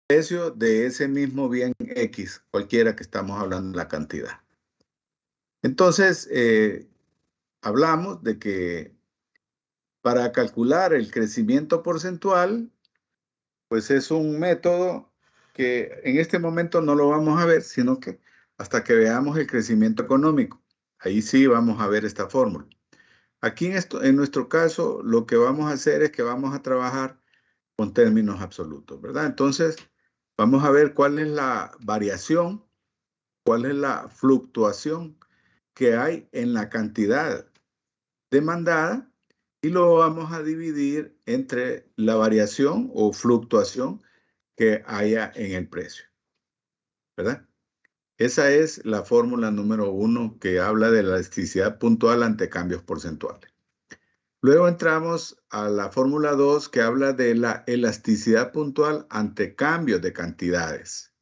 precio de ese mismo bien X, cualquiera que estamos hablando de la cantidad. Entonces, hablamos de que para calcular el crecimiento porcentual, pues es un método que en este momento no lo vamos a ver, sino que hasta que veamos el crecimiento económico. Ahí sí vamos a ver esta fórmula. Aquí en nuestro caso, lo que vamos a hacer es que vamos a trabajar con términos absolutos, ¿verdad? Entonces, vamos a ver cuál es la variación, cuál es la fluctuación que hay en la cantidad demandada y lo vamos a dividir entre la variación o fluctuación que haya en el precio, ¿verdad? Esa es la fórmula número 1 que habla de la elasticidad puntual ante cambios porcentuales. Luego entramos a la fórmula 2 que habla de la elasticidad puntual ante cambios de cantidades,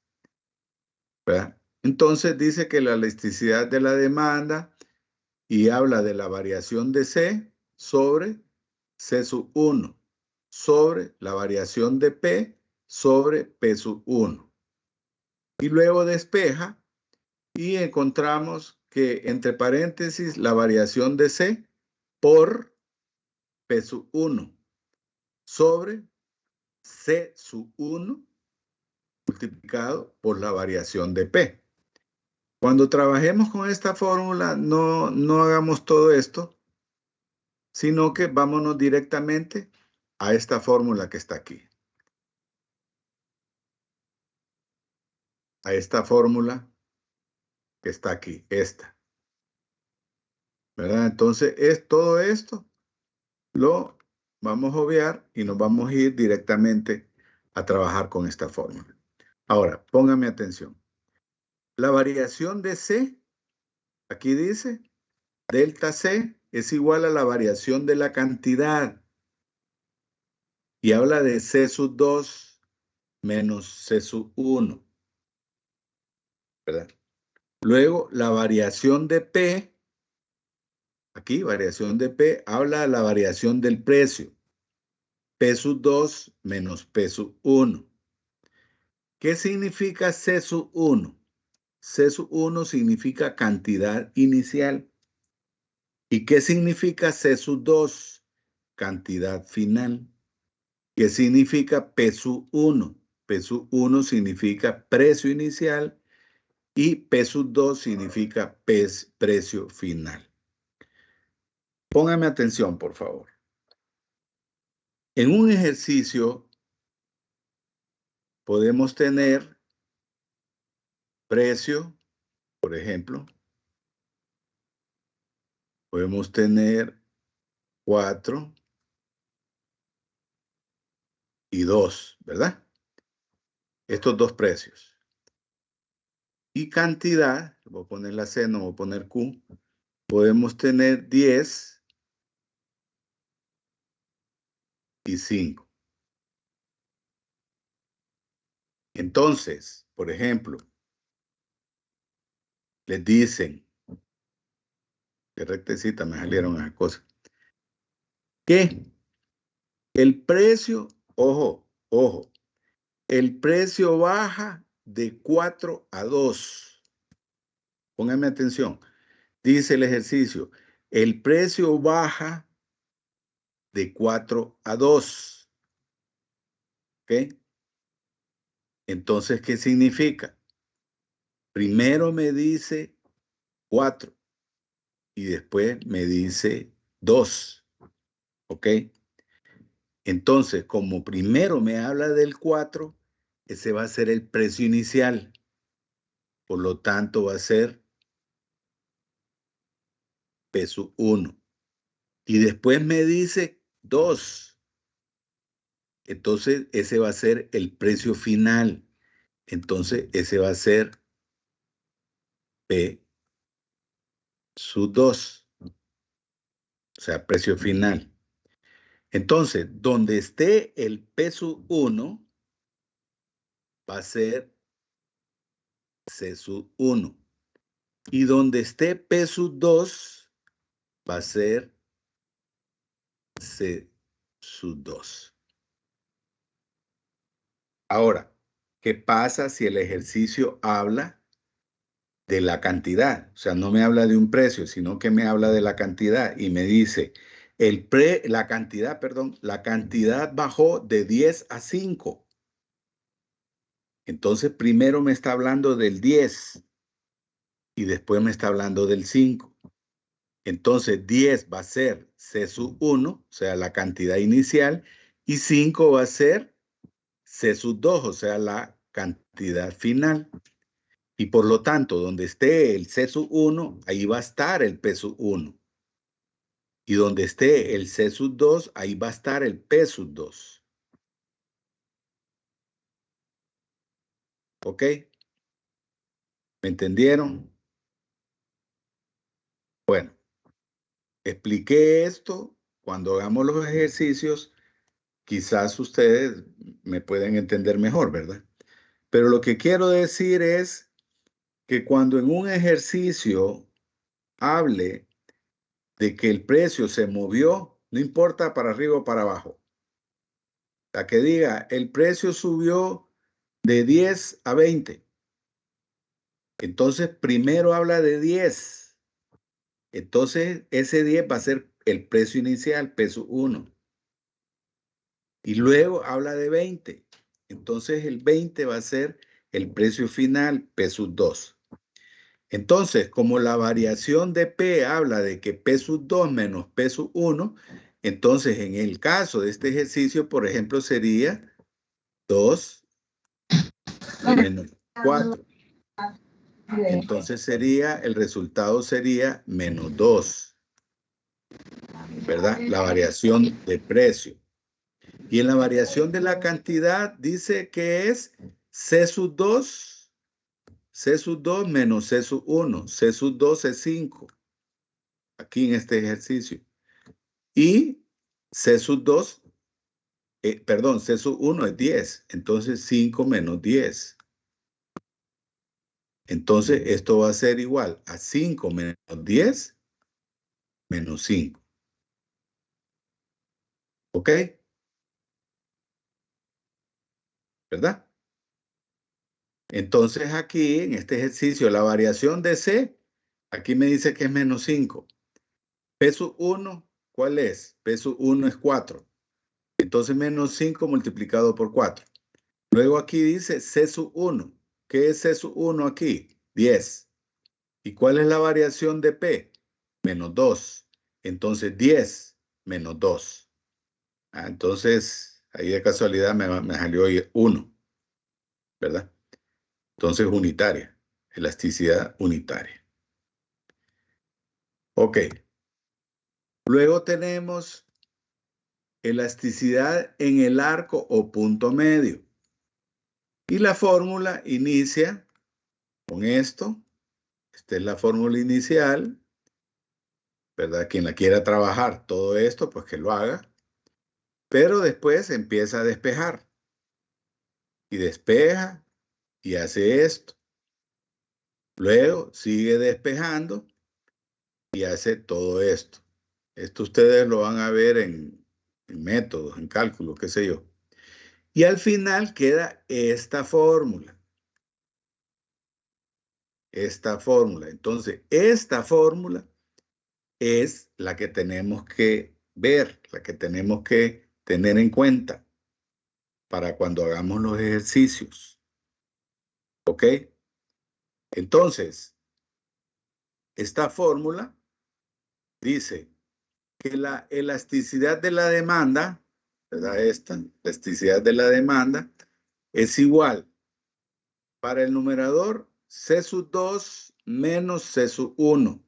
¿verdad? Entonces dice que la elasticidad de la demanda y habla de la variación de C sobre C sub 1 sobre la variación de P sobre P sub 1. Y luego despeja y encontramos que entre paréntesis la variación de C por P sub 1 sobre C sub 1 multiplicado por la variación de P. Cuando trabajemos con esta fórmula, no hagamos todo esto, sino que vámonos directamente a esta fórmula que está aquí. A esta fórmula que está aquí, esta. ¿Verdad? Entonces, todo esto lo vamos a obviar y nos vamos a ir directamente a trabajar con esta fórmula. Ahora, póngame atención. La variación de C, aquí dice, delta C es igual a la variación de la cantidad. Y habla de C sub 2 menos C sub 1. ¿Verdad? Luego, la variación de P, aquí, variación de P, habla de la variación del precio. P sub 2 menos P sub 1. ¿Qué significa C sub 1? C sub 1 significa cantidad inicial. ¿Y qué significa C sub 2? Cantidad final. ¿Qué significa P sub 1? P sub 1 significa precio inicial y P sub 2 significa precio final. Póngame atención, por favor. En un ejercicio podemos tener precio, por ejemplo, podemos tener 4 y 2, ¿verdad? Estos dos precios. Y cantidad, voy a poner la C, no voy a poner Q, podemos tener 10 y 5. Entonces, por ejemplo, les dicen, que rectecita me salieron las cosas, que el precio, ojo, el precio baja de 4 a 2. Pónganme atención. Dice el ejercicio, el precio baja de 4 a 2. ¿Ok? Entonces, ¿qué significa? Primero me dice 4 y después me dice 2. ¿Ok? Entonces, como primero me habla del 4, ese va a ser el precio inicial. Por lo tanto, va a ser P sub 1. Y después me dice 2. Entonces, ese va a ser el precio final. Entonces, ese va a ser P sub 2. O sea, precio final. Entonces, donde esté el P sub 1, va a ser C sub 1. Y donde esté P sub 2, va a ser C sub 2. Ahora, ¿qué pasa si el ejercicio habla de la cantidad? O sea, no me habla de un precio, sino que me habla de la cantidad y me dice, la cantidad bajó de 10 a 5. Entonces, primero me está hablando del 10 y después me está hablando del 5. Entonces, 10 va a ser C sub 1, o sea, la cantidad inicial, y 5 va a ser C sub 2, o sea, la cantidad final. Y por lo tanto, donde esté el C sub 1, ahí va a estar el P sub 1. Y donde esté el C sub 2, ahí va a estar el P sub 2. ¿Ok? ¿Me entendieron? Bueno, expliqué esto. Cuando hagamos los ejercicios, quizás ustedes me pueden entender mejor, ¿verdad? Pero lo que quiero decir es que cuando en un ejercicio hable de que el precio se movió, no importa para arriba o para abajo, la que diga el precio subió de 10 a 20, entonces primero habla de 10, entonces ese 10 va a ser el precio inicial, peso 1, y luego habla de 20, entonces el 20 va a ser el precio final, peso 2. Entonces, como la variación de P habla de que P sub 2 menos P sub 1, entonces en el caso de este ejercicio, por ejemplo, sería 2 menos 4. Entonces el resultado sería menos 2, ¿verdad? La variación de precio. Y en la variación de la cantidad dice que es C sub 2, C sub 2 menos C sub 1. C sub 2 es 5, aquí en este ejercicio. Y C sub 2, C sub 1 es 10, entonces 5 menos 10. Entonces esto va a ser igual a 5 menos 10 menos 5. ¿Ok? ¿Verdad? Entonces aquí en este ejercicio la variación de C, aquí me dice que es menos 5. P sub 1, ¿cuál es? P sub 1 es 4. Entonces menos 5 multiplicado por 4. Luego aquí dice C sub 1. ¿Qué es C sub 1 aquí? 10. ¿Y cuál es la variación de P? Menos 2. Entonces 10 menos 2. Entonces ahí de casualidad me salió 1, ¿verdad? Entonces unitaria, elasticidad unitaria. Ok. Luego tenemos elasticidad en el arco o punto medio. Y la fórmula inicia con esto. Esta es la fórmula inicial, ¿verdad? Quien la quiera trabajar todo esto, pues que lo haga. Pero después empieza a despejar. Y despeja y hace esto. Luego sigue despejando y hace todo esto. Esto ustedes lo van a ver en métodos, en cálculos, qué sé yo. Y al final queda esta fórmula. Esta fórmula. Entonces, esta fórmula es la que tenemos que ver, la que tenemos que tener en cuenta para cuando hagamos los ejercicios. ¿Ok? Entonces, esta fórmula dice que la elasticidad de la demanda, ¿verdad? Esta, elasticidad de la demanda, es igual para el numerador C sub 2 menos C sub 1,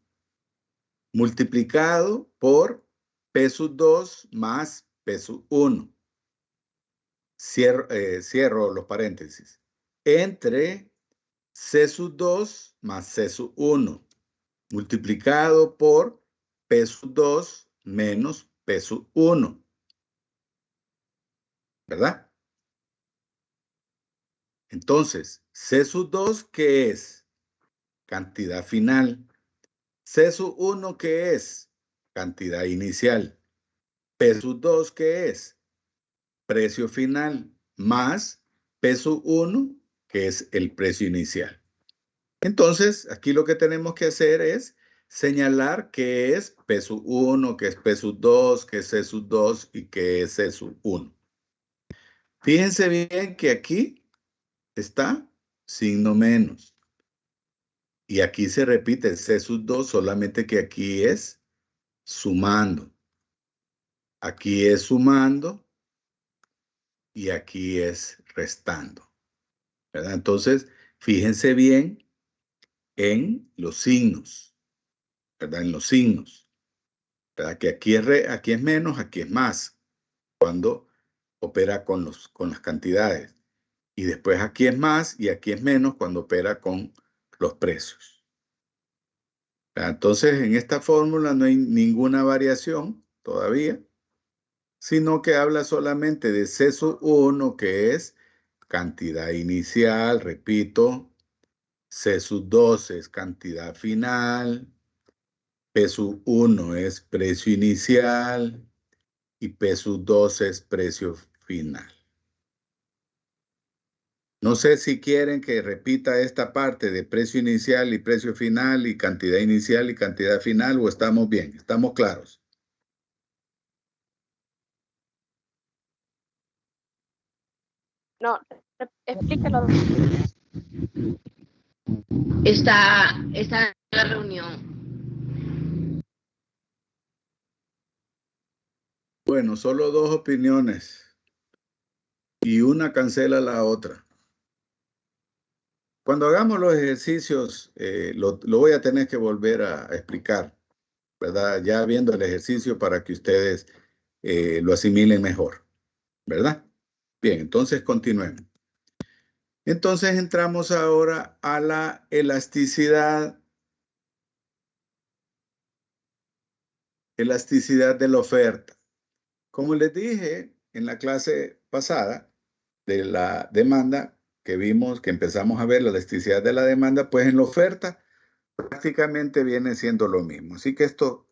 multiplicado por P sub 2 más P sub 1. Cierro los paréntesis. Entre C sub 2 más C sub 1, multiplicado por P sub 2 menos P sub 1. ¿Verdad? Entonces, C sub 2, ¿qué es? Cantidad final. C sub 1, ¿qué es? Cantidad inicial. P sub 2, ¿qué es? Precio final más P sub 1, que es el precio inicial. Entonces, aquí lo que tenemos que hacer es señalar qué es P sub 1, qué es P sub 2, qué es C sub 2 y qué es C sub 1. Fíjense bien que aquí está signo menos. Y aquí se repite el C sub 2, solamente que aquí es sumando. Aquí es sumando y aquí es restando, ¿verdad? Entonces, fíjense bien en los signos, ¿verdad? En los signos, ¿verdad? Que aquí es menos, aquí es más, cuando opera con las cantidades. Y después aquí es más y aquí es menos cuando opera con los precios. ¿Verdad? Entonces, en esta fórmula no hay ninguna variación todavía, sino que habla solamente de C sub 1, que es cantidad inicial, repito, C sub 2 es cantidad final, P sub 1 es precio inicial y P sub 2 es precio final. No sé si quieren que repita esta parte de precio inicial y precio final y cantidad inicial y cantidad final, o estamos bien, estamos claros. No, explíquelo. Está en la reunión. Bueno, solo dos opiniones y una cancela la otra. Cuando hagamos los ejercicios, lo voy a tener que volver a explicar, ¿verdad? Ya viendo el ejercicio para que ustedes lo asimilen mejor, ¿verdad? Bien, entonces continuemos. Entonces entramos ahora a la elasticidad. Elasticidad de la oferta. Como les dije en la clase pasada de la demanda, que vimos, que empezamos a ver la elasticidad de la demanda, pues en la oferta prácticamente viene siendo lo mismo. Así que esto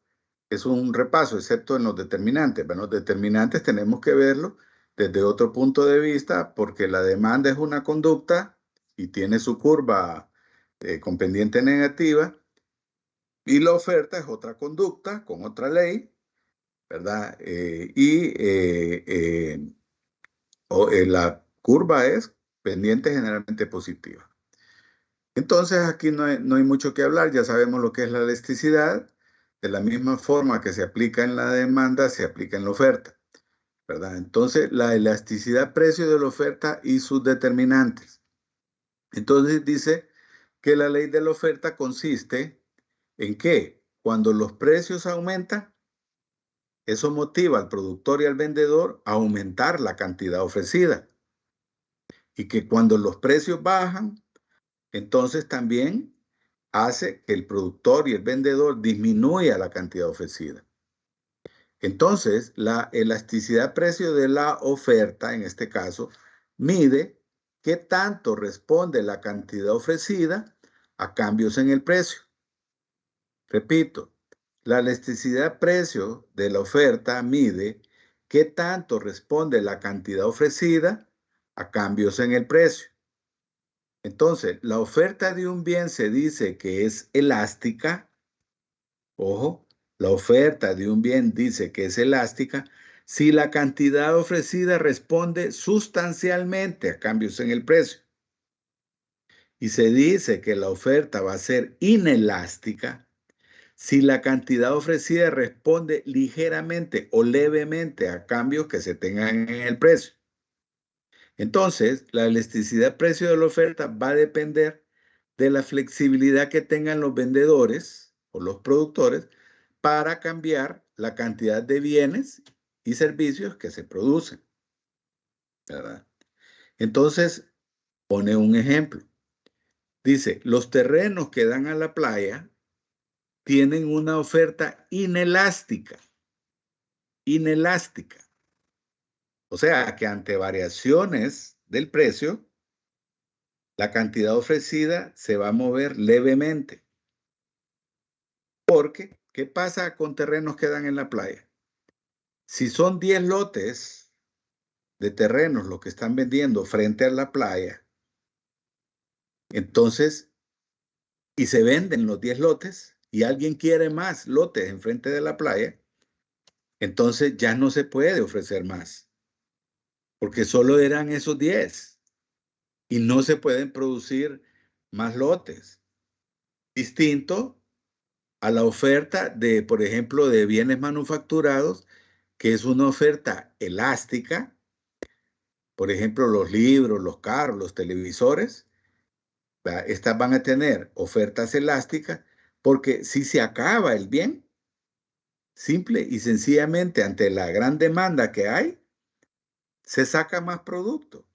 es un repaso, excepto en los determinantes. Bueno, los determinantes tenemos que verlo desde otro punto de vista, porque la demanda es una conducta y tiene su curva con pendiente negativa, y la oferta es otra conducta con otra ley, ¿verdad? La curva es pendiente generalmente positiva. Entonces aquí no hay mucho que hablar, ya sabemos lo que es la elasticidad. De la misma forma que se aplica en la demanda, se aplica en la oferta, ¿verdad? Entonces, la elasticidad precio de la oferta y sus determinantes. Entonces dice que la ley de la oferta consiste en que cuando los precios aumentan, eso motiva al productor y al vendedor a aumentar la cantidad ofrecida. Y que cuando los precios bajan, entonces también hace que el productor y el vendedor disminuya la cantidad ofrecida. Entonces, la elasticidad precio de la oferta, en este caso, mide qué tanto responde la cantidad ofrecida a cambios en el precio. Repito, la elasticidad precio de la oferta mide qué tanto responde la cantidad ofrecida a cambios en el precio. Entonces, la oferta de un bien se dice que es elástica. Ojo, la oferta de un bien dice que es elástica si la cantidad ofrecida responde sustancialmente a cambios en el precio. Y se dice que la oferta va a ser inelástica si la cantidad ofrecida responde ligeramente o levemente a cambios que se tengan en el precio. Entonces, la elasticidad precio de la oferta va a depender de la flexibilidad que tengan los vendedores o los productores para cambiar la cantidad de bienes y servicios que se producen, ¿verdad? Entonces, pone un ejemplo. Dice, los terrenos que dan a la playa tienen una oferta inelástica. Inelástica. O sea, que ante variaciones del precio, la cantidad ofrecida se va a mover levemente. Porque, ¿qué pasa con terrenos que dan en la playa? Si son 10 lotes de terrenos los que están vendiendo frente a la playa, Entonces, y se venden los 10 lotes y alguien quiere más lotes enfrente de la playa, entonces ya no se puede ofrecer más, porque solo eran esos 10 y no se pueden producir más lotes. Distinto a la oferta de, por ejemplo, de bienes manufacturados, que es una oferta elástica, por ejemplo, los libros, los carros, los televisores, ¿verdad? Estas van a tener ofertas elásticas porque si se acaba el bien, simple y sencillamente ante la gran demanda que hay, se saca más producto,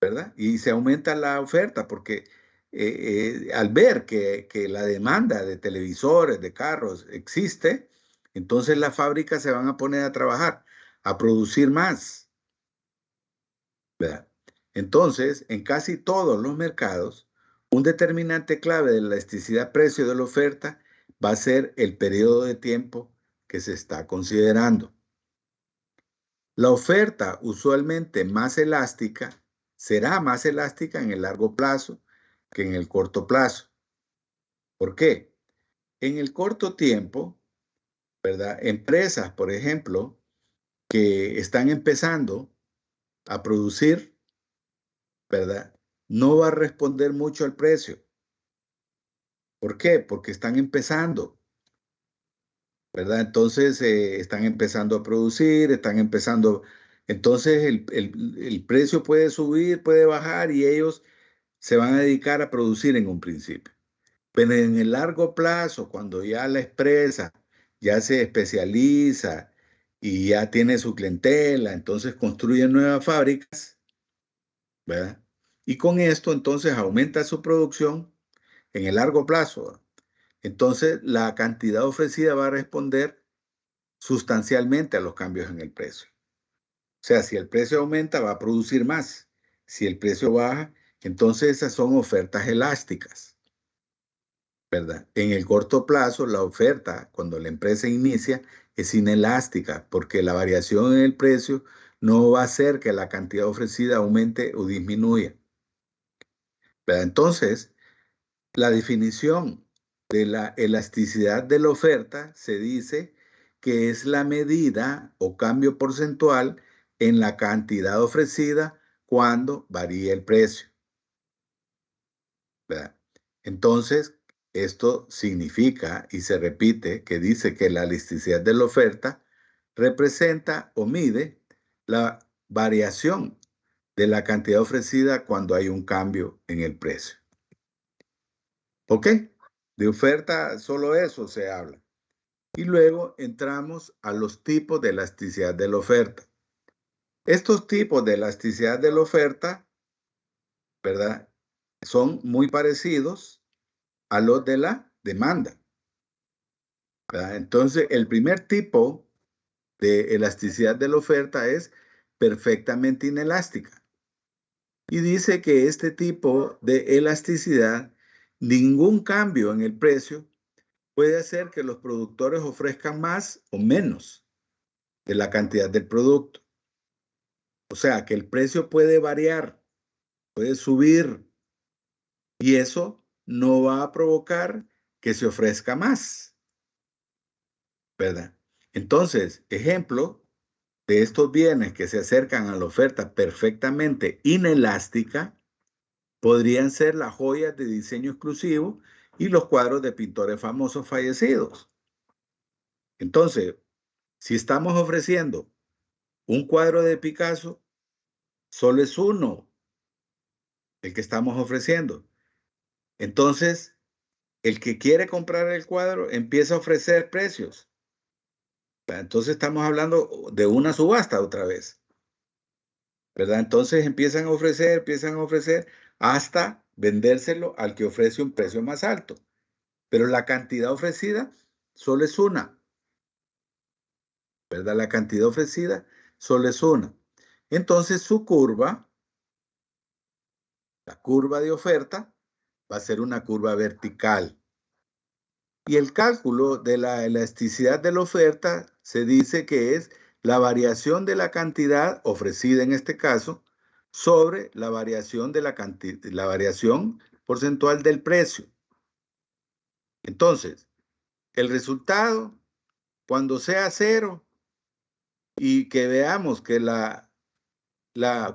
¿verdad? Y se aumenta la oferta porque al ver que la demanda de televisores, de carros existe, entonces las fábricas se van a poner a trabajar, a producir más, ¿verdad? Entonces, en casi todos los mercados, un determinante clave de la elasticidad-precio de la oferta va a ser el periodo de tiempo que se está considerando. La oferta usualmente más elástica será más elástica en el largo plazo que en el corto plazo. ¿Por qué? En el corto tiempo, ¿verdad? Empresas, por ejemplo, que están empezando a producir, ¿verdad? No va a responder mucho al precio. ¿Por qué? Porque están empezando, ¿verdad? Entonces están empezando a producir, están empezando. Entonces el precio puede subir, puede bajar y ellos se van a dedicar a producir en un principio. Pero en el largo plazo, cuando ya la empresa ya se especializa y ya tiene su clientela, entonces construyen nuevas fábricas, ¿verdad? Y con esto entonces aumenta su producción en el largo plazo. Entonces la cantidad ofrecida va a responder sustancialmente a los cambios en el precio. O sea, si el precio aumenta, va a producir más. Si el precio baja, entonces esas son ofertas elásticas, ¿verdad? En el corto plazo, la oferta, cuando la empresa inicia, es inelástica porque la variación en el precio no va a hacer que la cantidad ofrecida aumente o disminuya, ¿verdad? Entonces, la definición de la elasticidad de la oferta se dice que es la medida o cambio porcentual en la cantidad ofrecida cuando varía el precio, ¿verdad? Entonces, esto significa y se repite que dice que la elasticidad de la oferta representa o mide la variación de la cantidad ofrecida cuando hay un cambio en el precio. ¿Ok? De oferta, solo eso se habla. Y luego entramos a los tipos de elasticidad de la oferta. Estos tipos de elasticidad de la oferta, ¿verdad? Son muy parecidos a los de la demanda, ¿verdad? Entonces, el primer tipo de elasticidad de la oferta es perfectamente inelástica. Y dice que este tipo de elasticidad, ningún cambio en el precio puede hacer que los productores ofrezcan más o menos de la cantidad del producto. O sea, que el precio puede variar, puede subir, y eso no va a provocar que se ofrezca más, ¿verdad? Entonces, ejemplo de estos bienes que se acercan a la oferta perfectamente inelástica podrían ser las joyas de diseño exclusivo y los cuadros de pintores famosos fallecidos. Entonces, si estamos ofreciendo un cuadro de Picasso, solo es uno el que estamos ofreciendo. Entonces, el que quiere comprar el cuadro empieza a ofrecer precios. Entonces estamos hablando de una subasta otra vez, ¿verdad? Entonces empiezan a ofrecer hasta vendérselo al que ofrece un precio más alto. Pero la cantidad ofrecida solo es una, ¿verdad? La cantidad ofrecida solo es una. Entonces su curva, la curva de oferta, va a ser una curva vertical. Y el cálculo de la elasticidad de la oferta se dice que es la variación de la cantidad ofrecida en este caso sobre la variación de la variación porcentual del precio. Entonces, el resultado, cuando sea cero y que veamos que la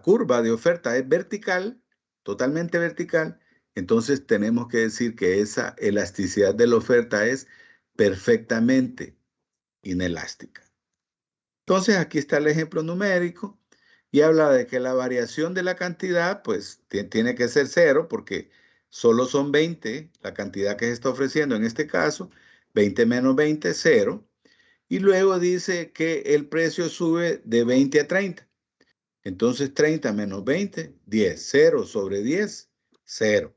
curva de oferta es vertical, totalmente vertical, entonces tenemos que decir que esa elasticidad de la oferta es perfectamente inelástica. Entonces, aquí está el ejemplo numérico y habla de que la variación de la cantidad, pues, tiene que ser cero porque solo son 20, la cantidad que se está ofreciendo en este caso, 20 menos 20, 0. Y luego dice que el precio sube de 20 a 30. Entonces, 30 menos 20, 10. 0 sobre 10, 0.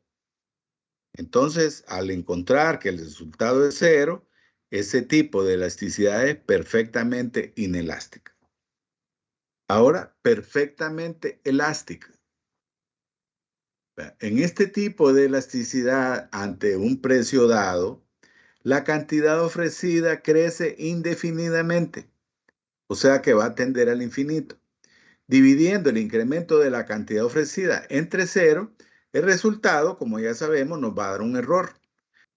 Entonces, al encontrar que el resultado es 0, ese tipo de elasticidad es perfectamente inelástica. Ahora, perfectamente elástica. En este tipo de elasticidad ante un precio dado, la cantidad ofrecida crece indefinidamente, o sea que va a tender al infinito. Dividiendo el incremento de la cantidad ofrecida entre 0, el resultado, como ya sabemos, nos va a dar un error,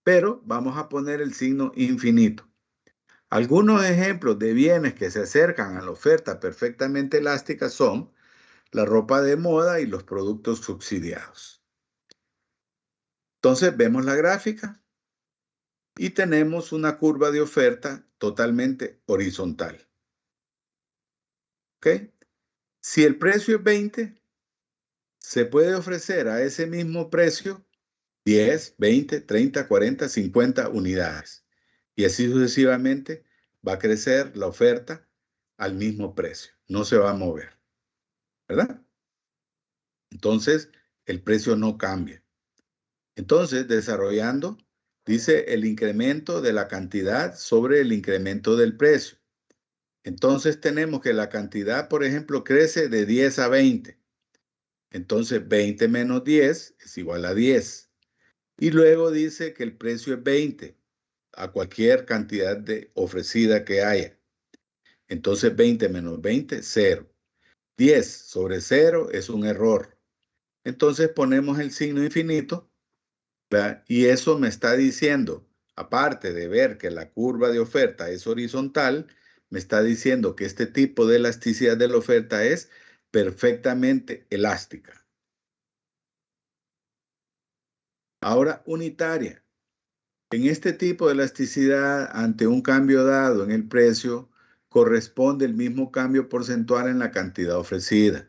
pero vamos a poner el signo infinito. Algunos ejemplos de bienes que se acercan a la oferta perfectamente elástica son la ropa de moda y los productos subsidiados. Entonces vemos la gráfica y tenemos una curva de oferta totalmente horizontal. ¿Ok? Si el precio es 20, se puede ofrecer a ese mismo precio 10, 20, 30, 40, 50 unidades. Y así sucesivamente va a crecer la oferta al mismo precio. No se va a mover. ¿Verdad? Entonces, el precio no cambia. Entonces, desarrollando, dice el incremento de la cantidad sobre el incremento del precio. Entonces, tenemos que la cantidad, por ejemplo, crece de 10 a 20. Entonces, 20 menos 10 es igual a 10. Y luego dice que el precio es 20 a cualquier cantidad ofrecida que haya. Entonces, 20 menos 20, 0. 10 sobre 0 es un error. Entonces, ponemos el signo infinito, ¿verdad? Y eso me está diciendo, aparte de ver que la curva de oferta es horizontal, me está diciendo que este tipo de elasticidad de la oferta es perfectamente elástica. Ahora, unitaria. En este tipo de elasticidad ante un cambio dado en el precio, corresponde el mismo cambio porcentual en la cantidad ofrecida.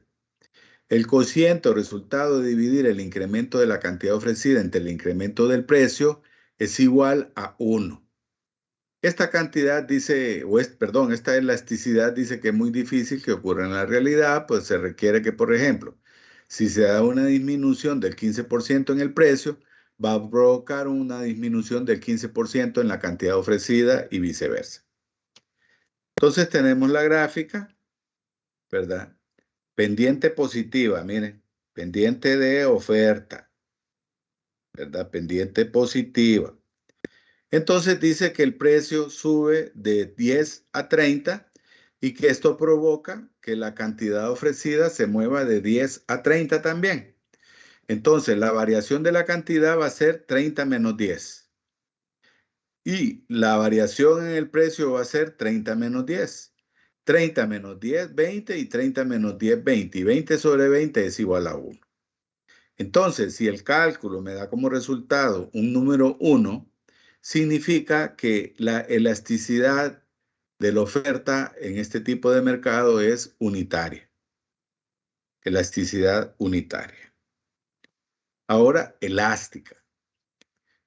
El cociente o resultado de dividir el incremento de la cantidad ofrecida entre el incremento del precio es igual a 1. Esta cantidad dice, esta elasticidad dice que es muy difícil que ocurra en la realidad, pues se requiere que, por ejemplo, si se da una disminución del 15% en el precio, va a provocar una disminución del 15% en la cantidad ofrecida y viceversa. Entonces tenemos la gráfica, ¿verdad? Pendiente positiva, miren, pendiente de oferta, ¿verdad? Pendiente positiva. Entonces dice que el precio sube de 10 a 30 y que esto provoca que la cantidad ofrecida se mueva de 10 a 30 también. Entonces la variación de la cantidad va a ser 30 menos 10. Y la variación en el precio va a ser 30 menos 10. 30 menos 10, 20 y 30 menos 10, 20. Y 20 sobre 20 es igual a 1. Entonces, si el cálculo me da como resultado un número 1, significa que la elasticidad de la oferta en este tipo de mercado es unitaria. Elasticidad unitaria. Ahora, elástica.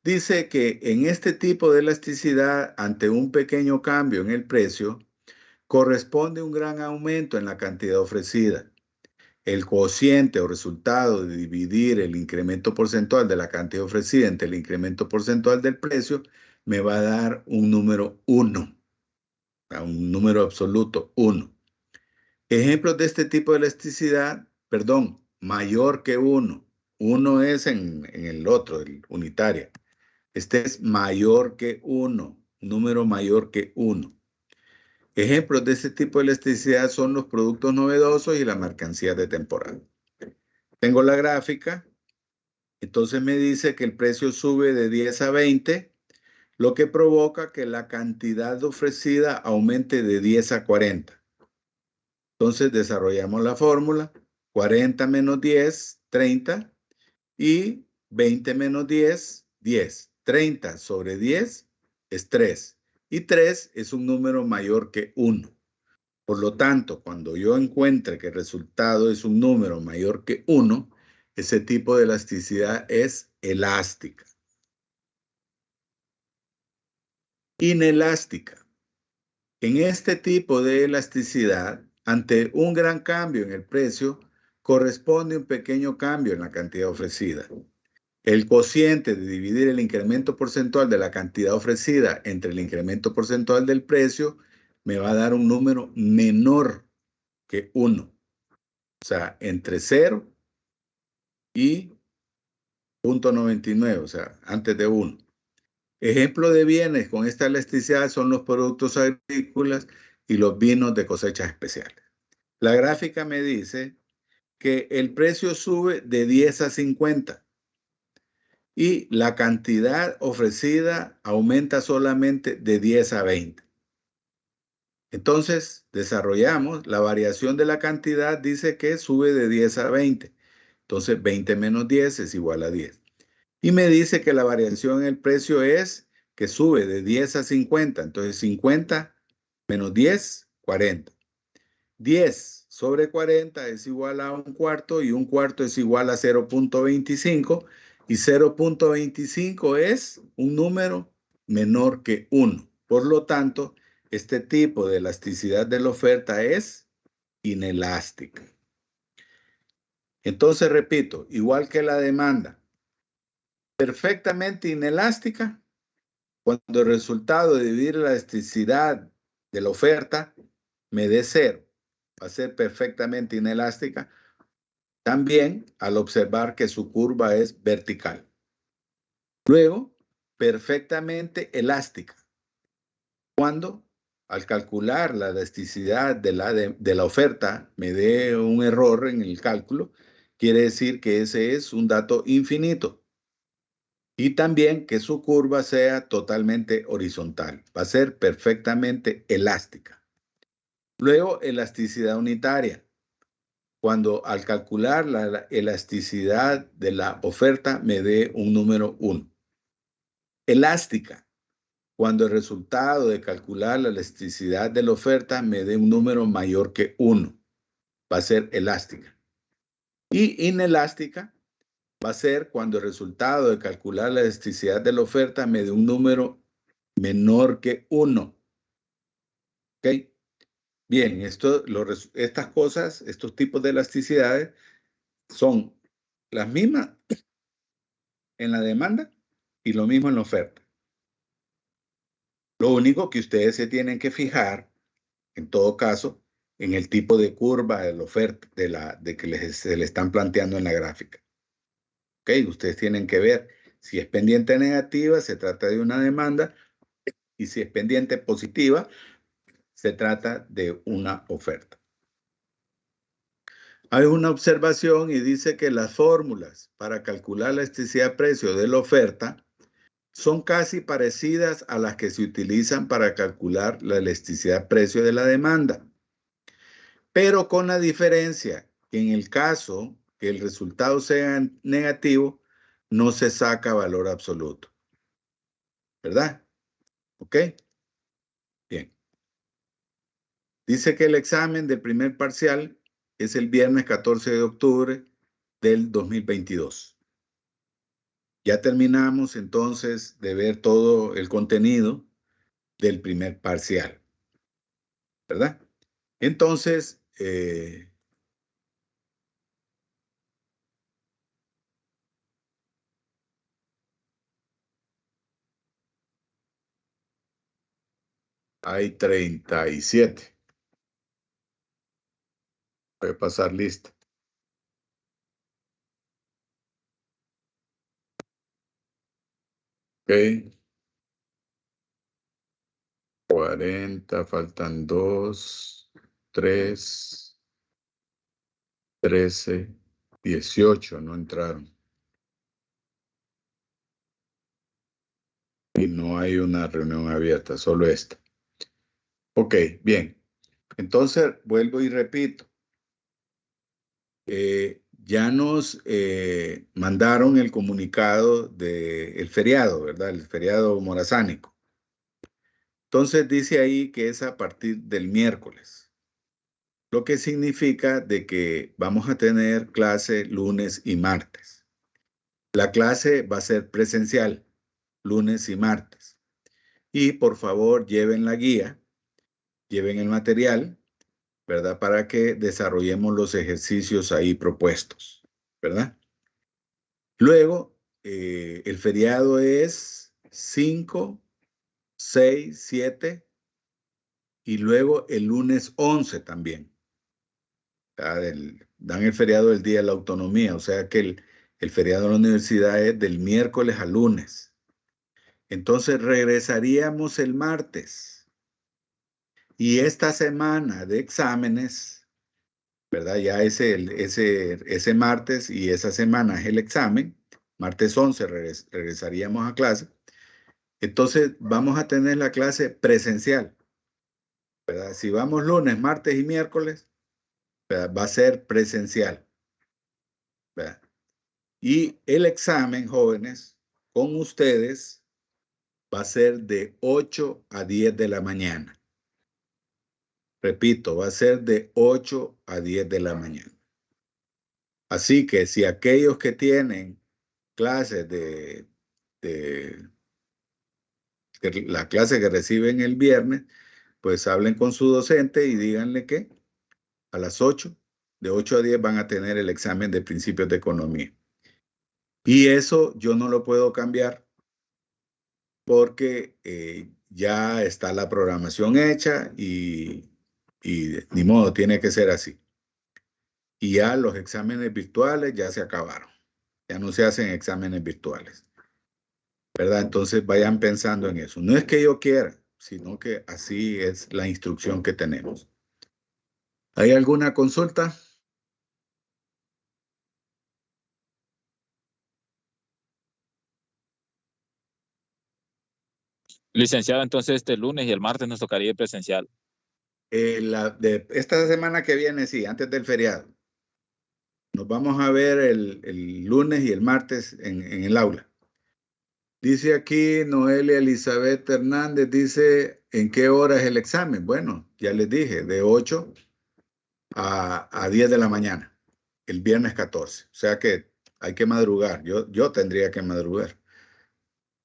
Dice que en este tipo de elasticidad, ante un pequeño cambio en el precio, corresponde un gran aumento en la cantidad ofrecida. El cociente o resultado de dividir el incremento porcentual de la cantidad ofrecida entre el incremento porcentual del precio me va a dar un número 1, un número absoluto 1. Ejemplos de este tipo de elasticidad, mayor que 1. 1 es en el otro, el unitaria. Este es mayor que 1, número mayor que 1. Ejemplos de este tipo de elasticidad son los productos novedosos y la mercancía de temporada. Tengo la gráfica. Entonces me dice que el precio sube de 10 a 20, lo que provoca que la cantidad ofrecida aumente de 10 a 40. Entonces desarrollamos la fórmula. 40 menos 10, 30. Y 20 menos 10, 10. 30 sobre 10 es 3. Y 3 es un número mayor que 1. Por lo tanto, cuando yo encuentre que el resultado es un número mayor que 1, ese tipo de elasticidad es elástica. Inelástica. En este tipo de elasticidad, ante un gran cambio en el precio, corresponde un pequeño cambio en la cantidad ofrecida. El cociente de dividir el incremento porcentual de la cantidad ofrecida entre el incremento porcentual del precio me va a dar un número menor que 1. O sea, entre 0 y 0.99, o sea, antes de 1. Ejemplo de bienes con esta elasticidad son los productos agrícolas y los vinos de cosechas especiales. La gráfica me dice que el precio sube de 10 a 50 y la cantidad ofrecida aumenta solamente de 10 a 20. Entonces, desarrollamos la variación de la cantidad, dice que sube de 10 a 20. Entonces, 20 menos 10 es igual a 10. Y me dice que la variación en el precio es que sube de 10 a 50. Entonces, 50 menos 10, 40. 10 sobre 40 es igual a un cuarto y un cuarto es igual a 0.25 y 0.25 es un número menor que 1. Por lo tanto, este tipo de elasticidad de la oferta es inelástica. Entonces, repito, igual que la demanda, perfectamente inelástica cuando el resultado de dividir la elasticidad de la oferta me dé 0. Va a ser perfectamente inelástica también al observar que su curva es vertical. Luego, perfectamente elástica. Cuando al calcular la elasticidad de la oferta me dé un error en el cálculo, quiere decir que ese es un dato infinito. Y también que su curva sea totalmente horizontal. Va a ser perfectamente elástica. Luego, elasticidad unitaria. Cuando al calcular la elasticidad de la oferta me dé un número 1. Elástica. Cuando el resultado de calcular la elasticidad de la oferta me dé un número mayor que 1. Va a ser elástica. Y inelástica va a ser cuando el resultado de calcular la elasticidad de la oferta me dé un número menor que 1. ¿Ok? Bien, estas cosas, estos tipos de elasticidades son las mismas en la demanda y lo mismo en la oferta. Lo único que ustedes se tienen que fijar, en todo caso, en el tipo de curva de la oferta, de que se le están planteando en la gráfica. ¿Ok? Ustedes tienen que ver si es pendiente negativa, se trata de una demanda, y si es pendiente positiva, se trata de una oferta. Hay una observación y dice que las fórmulas para calcular la elasticidad de precio de la oferta son casi parecidas a las que se utilizan para calcular la elasticidad de precio de la demanda, pero con la diferencia que en el caso que el resultado sea negativo, no se saca valor absoluto. ¿Verdad? ¿Ok? Bien. Dice que el examen del primer parcial es el viernes 14 de octubre del 2022. Ya terminamos entonces de ver todo el contenido del primer parcial, ¿verdad? Entonces, hay 37. Voy a pasar lista. Ok. 40, faltan 2, 3, 13, 18 no entraron. Y no hay una reunión abierta, solo esta. Ok, bien. Entonces, vuelvo y repito. Ya nos mandaron el comunicado del feriado, ¿verdad? El feriado morazánico. Entonces dice ahí que es a partir del miércoles, lo que significa de que vamos a tener clase lunes y martes. La clase va a ser presencial, lunes y martes. Y por favor lleven la guía, lleven el material, ¿verdad? Para que desarrollemos los ejercicios ahí propuestos, ¿verdad? Luego, el feriado es 5, 6, 7 y luego el lunes 11 también. Dan el feriado del Día de la Autonomía, o sea que el feriado de la universidad es del miércoles al lunes. Entonces regresaríamos el martes. Y esta semana de exámenes, ¿verdad? Ya ese martes y esa semana es el examen. Martes 11 regresaríamos a clase. Entonces vamos a tener la clase presencial, ¿verdad? Si vamos lunes, martes y miércoles, ¿verdad? Va a ser presencial, ¿verdad? Y el examen, jóvenes, con ustedes va a ser de 8 a 10 de la mañana. Repito, va a ser de 8 a 10 de la mañana. Así que si aquellos que tienen clases de la clase que reciben el viernes, pues hablen con su docente y díganle que a las 8, de 8 a 10 van a tener el examen de principios de economía. Y eso yo no lo puedo cambiar porque ya está la programación hecha y ni modo, tiene que ser así. Y ya los exámenes virtuales ya se acabaron. Ya no se hacen exámenes virtuales, ¿verdad? Entonces vayan pensando en eso. No es que yo quiera, sino que así es la instrucción que tenemos. ¿Hay alguna consulta? Licenciado, entonces este lunes y el martes nos tocaría presencial. De esta semana que viene, sí, antes del feriado. Nos vamos a ver el lunes y el martes en el aula. Dice aquí Noelia Elizabeth Hernández, dice, ¿en qué hora es el examen? Bueno, ya les dije, de 8 a 10 de la mañana, el viernes 14. O sea que hay que madrugar. Yo tendría que madrugar,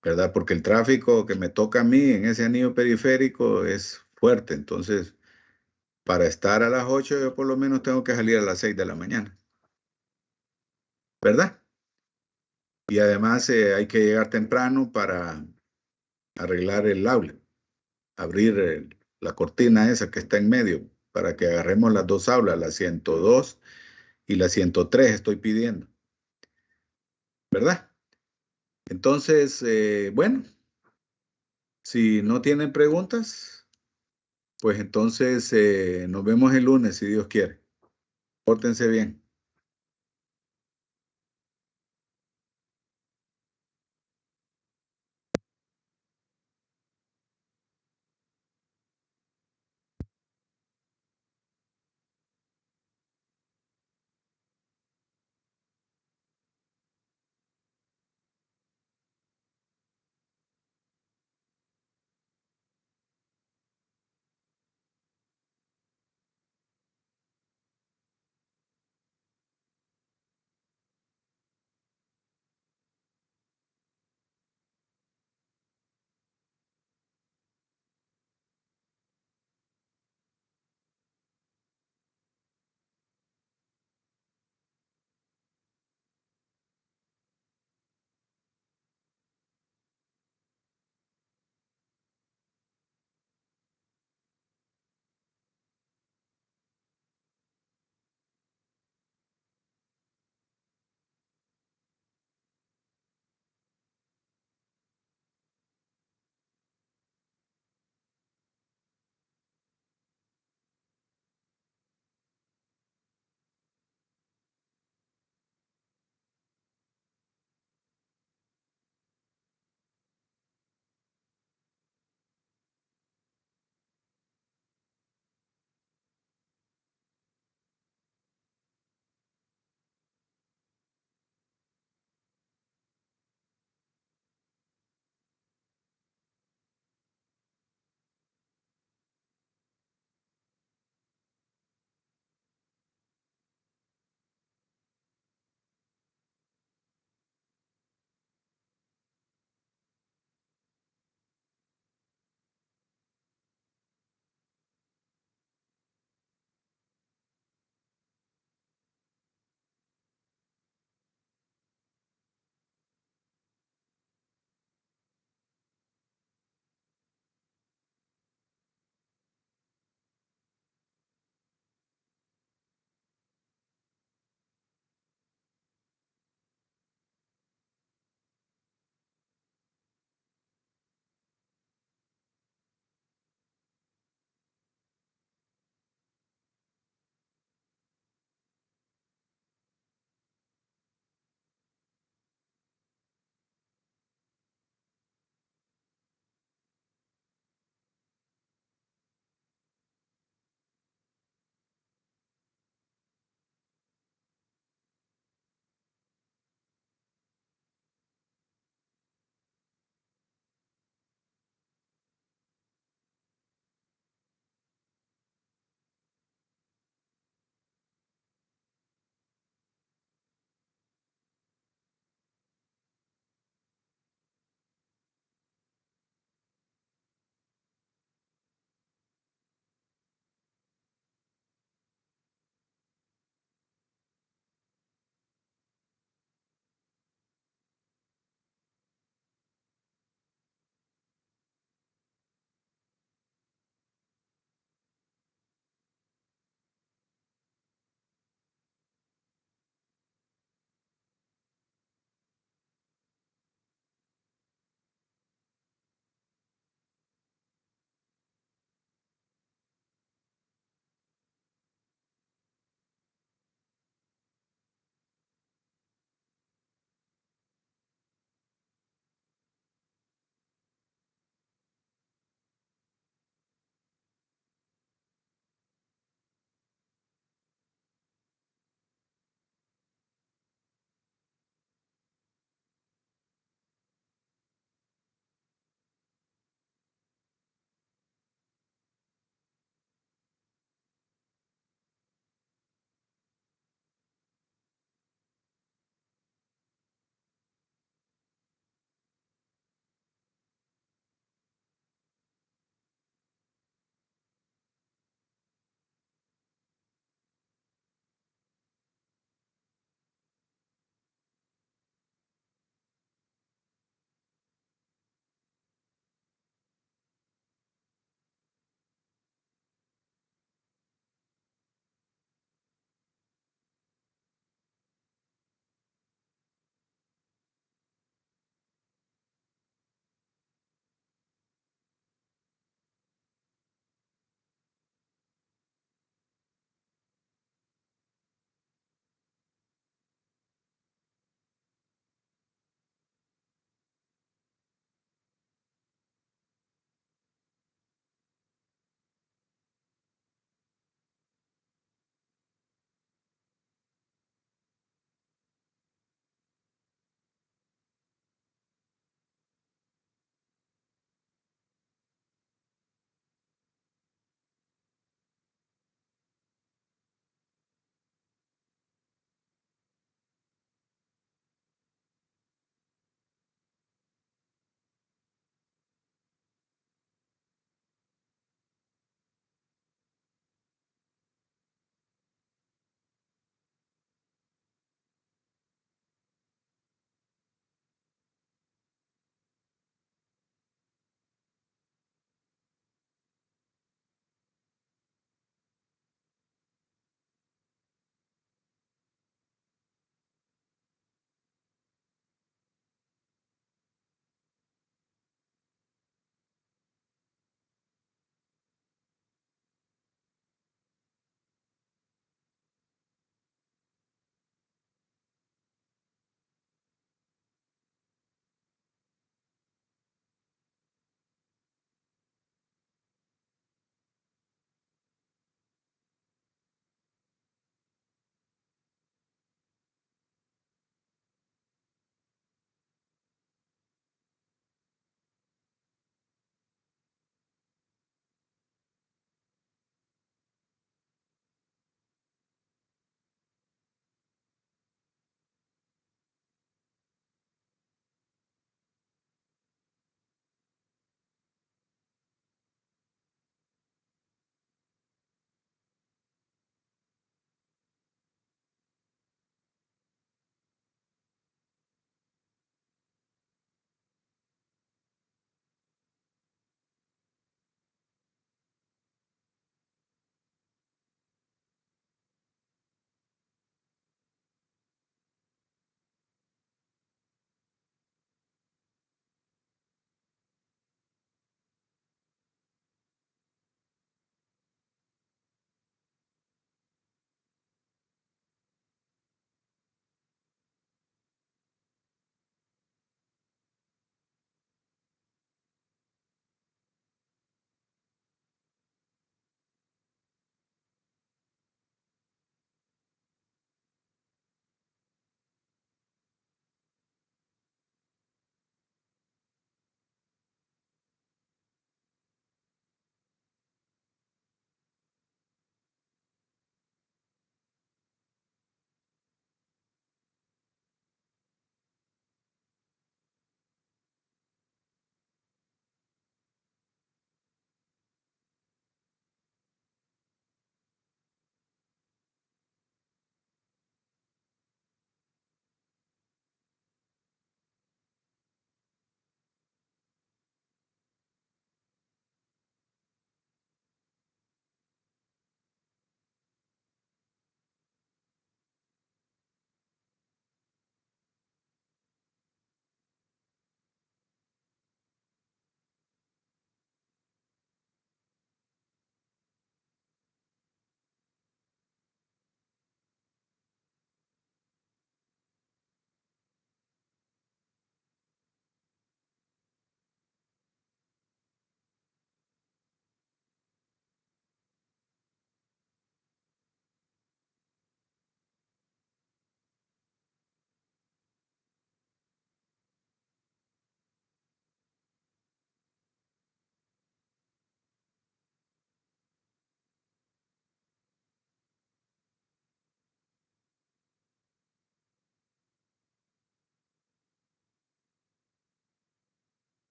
¿verdad? Porque el tráfico que me toca a mí en ese anillo periférico es fuerte. Entonces, para estar a las 8, yo por lo menos tengo que salir a las 6 de la mañana, ¿verdad? Y además hay que llegar temprano para arreglar el aula, abrir la cortina esa que está en medio, para que agarremos las dos aulas, la 102 y la 103 estoy pidiendo, ¿verdad? Entonces, bueno, si no tienen preguntas, pues entonces nos vemos el lunes, si Dios quiere. Pórtense bien.